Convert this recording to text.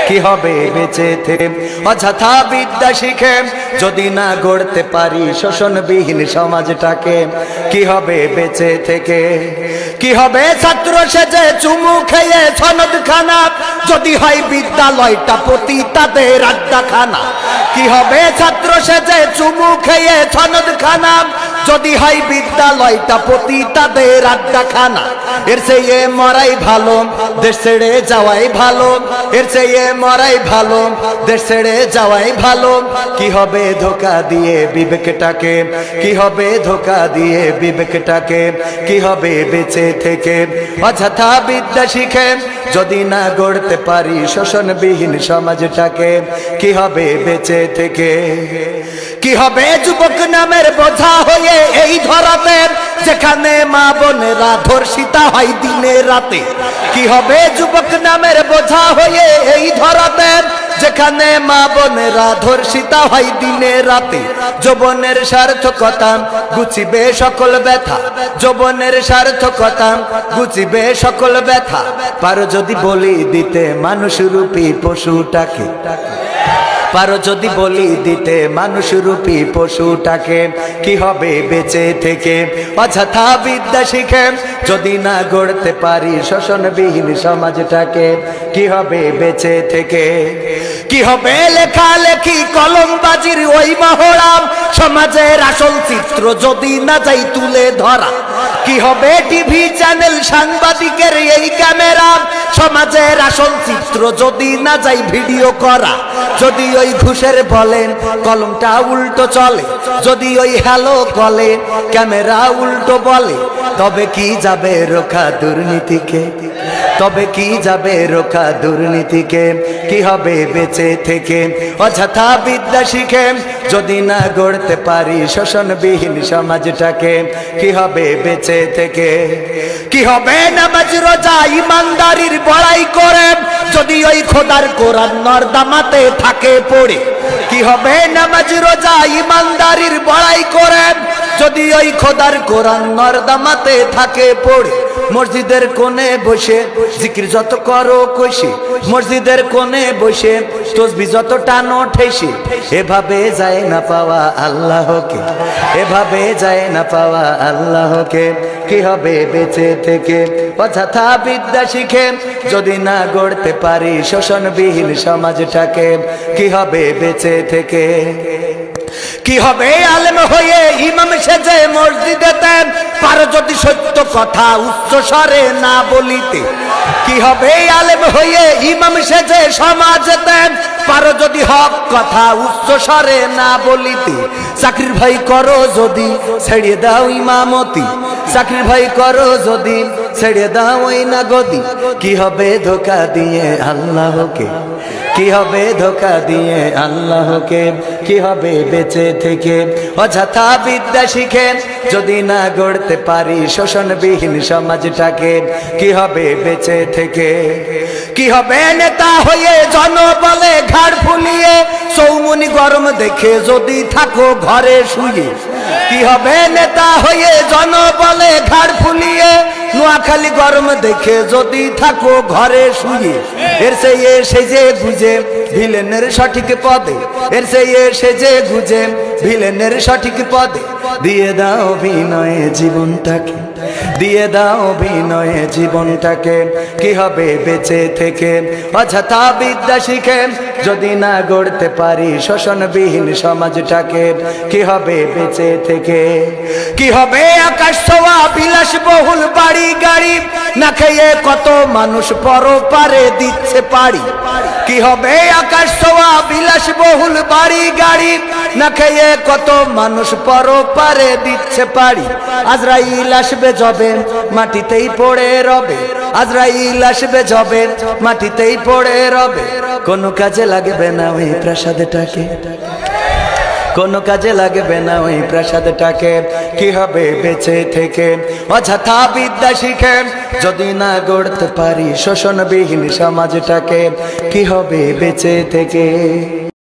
কি হবে বেঁচে থেকে অযথা বিদ্যা শিখে যদি না গড়তে পারি শোষণবিহীন সমাজটাকে কি হবে বেঁচে থেকে কি হবে ছাত্র সেজে চুমু খেয়ে সনদখানা যদি হয় বিদ্যালয়টা পতিতাদের আড্ডাখানা কি হবে ছাত্র সেজে চুমু খেয়ে সনদখানা যদি হয় বিদ্যালয়টা পতিতাদের আড্ডাখানা এর চেয়ে মরাই ভালো দেশ ছেড়ে যাওয়াই ভালো এর চেয়ে মরাই ভালো দেশ ছেড়ে যাওয়াই ভালো কি হবে ধোঁকা দিয়ে বিবেকটাকে কি হবে ধোঁকা দিয়ে বিবেকটাকে কি হবে বেঁচে থেকে অযথা বিদ্যা শিখে যদি না গড়তে পারি শোষণবিহীন সমাজটাকে কি হবে বেঁচে থেকে কি হবে যুবক নামের বোঝা হয়ে এই ধরাতে যেখানে মা বোনেরা ধর্ষিতা হয় দিনে রাতে কি হবে যুবক নামের বোঝা হয়ে এই ধরাতে যেখানে মা বোনেরা ধর্ষিতা হয় দিনে রাতে যৌবনের সার্থকতা গুছিবে সকল ব্যথা যৌবনের সার্থকতা গুছিবে সকল ব্যথা পারো যদি বলি দিতে মানুষ রূপী পশুটাকে পারো যদি বলি দিতে মানুষ রূপী পশুটাকে কি হবে বেঁচে থেকে অযথা বিদ্যা শিখে যদি না গড়তে পারি শোষণবিহীন সমাজটাকে কি হবে বেঁচে থেকে কি হবে লেখালেখি কলমবাজির ওই মহড়া সমাজের আসল চিত্র যদি না যাই তুলে ধরা কি হবে টিভি চ্যানেল সাংবাদিকের এই ক্যামেরা সমাজের আসল চিত্র যদি না যাই ভিডিও করা যদি ওই ঘুষের বলেন কলমটা উল্টো চলে যদি ওই হ্যালো কলে ক্যামেরা উল্টো বলে তবে কি যাবে রোখা দুর্নীতিকে তবে কি যাবে রোখা দুর্নীতিকে কি হবে বেঁচে থেকে অযথা বিদ্যা শিখে যদি না গড়তে পারি শোষণবিহীন সমাজটাকে কি হবে বেঁচে থেকে কি হবে নামাজ রোজা ইমানদারির বড়াই করে যদি ওই খোদার কোরআন নর্দমাতে থাকে পড়ে কি হবে নামাজ রোজা ইমানদারির বড়াই করে যদি ওই খোদার কোরআন নর্দমাতে থাকে পড়ে মসজিদের কোণে বসে জিকির যত করো কইসি মসজিদের কোণে বসে তসবিহ যত টানো ঠেসি এভাবে যায় না পাওয়া আল্লাহকে এভাবে যায় না পাওয়া আল্লাহকে কি হবে বেঁচে থেকে অযথা বিদ্যা শিখে যদি না গড়তে পারি শোষণবিহীন সমাজটাকে কি হবে বেঁচে থেকে কি হবে আলেম হয়ে ইমাম সেজে মসজিদেতে পারো যদি সত্য কথা উচ্চ স্বরে না বলিতে কি হবে আলেম হয়ে ইমাম সেজে সমাজেতে পারো যদি হক কথা উচ্চ স্বরে না বলিতে চাকরির ভাই করো যদি ছেড়ে দাও ইমামতি চাকরির ভাই করো যদি ছেড়ে দাও ওই না গদি কি হবে ধোঁকা দিয়ে আল্লাহকে কি হবে ধোঁকা দিয়ে আল্লাহকে কি হবে বেঁচে থেকে অযথা বিদ্যা শিখে যদি না গড়তে পারি শোষণবিহীন সমাজটাকে কি হবে বেঁচে থেকে কি হবে নেতা হয়ে জনবলে ঘাড় ফুলিয়ে চৌমুনি গরম দেখে যদি থাকো ঘরে শুয়ে কি হবে নেতা হয়ে জনবলে ঘাড় ফুলিয়ে নোয়াখালী গরম দেখে যদি থাকো ঘরে শুয়ে এর চেয়ে সেজে গুজে ভিলেনের সঠিক পদে এর চেয়ে সেজে গুজে ভিলেনের সঠিক পদে দিয়ে দাও অভিনয়ে জীবনটাকে দিয়ে দাও অভিনয়ে জীবনটাকে কি হবে বেঁচে থেকে অযথা বিদ্যা শিখে যদি না গড়তে পারি শোষণবিহীন সমাজটাকে কি হবে বেঁচে থেকে কি হবে আকাশ ছোঁয়া বিলাসবহুল বাড়ি গাড়ি না খেয়ে কত মানুষ পরপারে দিচ্ছে পাড়ি কি হবে আকাশ ছোঁয়া বিলাসবহুল বাড়ি গাড়ি না খেয়ে কত মানুষ পরপারে দিচ্ছে পাড়ি আজরাইল আসবে যবে মাটিতেই পড়ে রবে আজরাইল আসবে যবে মাটিতেই পড়ে রবে কোনো কাজে লাগবে না ওই প্রাসাদটাকে কোনো কাজে লাগবে না ওই প্রাসাদটাকে কি হবে বেঁচে থেকে অযথা বিদ্যা শিখে যদি না গড়তে পারি শোষণবিহীন সমাজটাকে কি হবে বেঁচে থেকে।